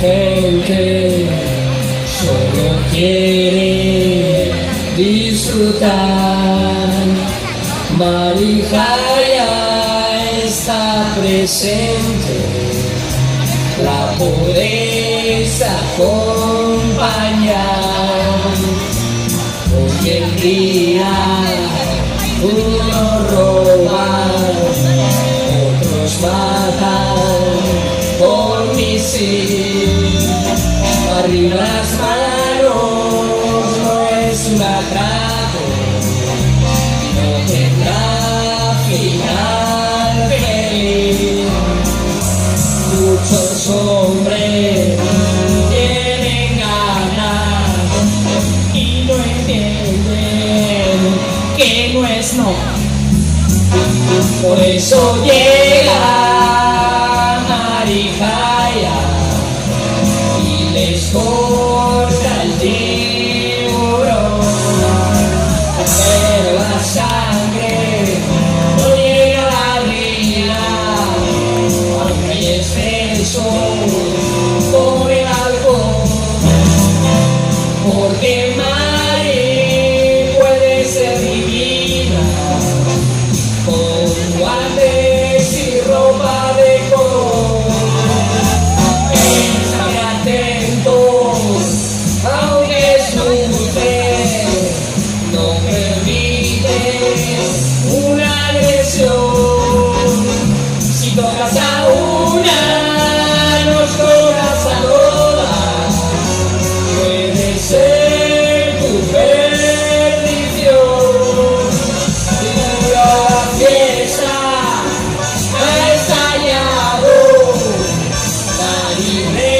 gente solo quiere disfrutar. Marijaya está presente, la podéis acompañar. Hoy en día unos roban, otros matan por misil. Arriba las manos, no es un atraco, no tendrá final feliz. Muchos hombres tienen ganas y no entienden que no es no. Por eso llega Marijaya y les corta el tiburón. Pero la sangre no llega arriba, aunque hay exceso por el alcohol. Porque Mari puede ser divina, con guantes y ropa de color. Estate atentos, aunque es mujer, no permites una agresión. Si tocas a una, nos tocas a todas. Puede ser tu perdición. La fiesta ha estallado, la libre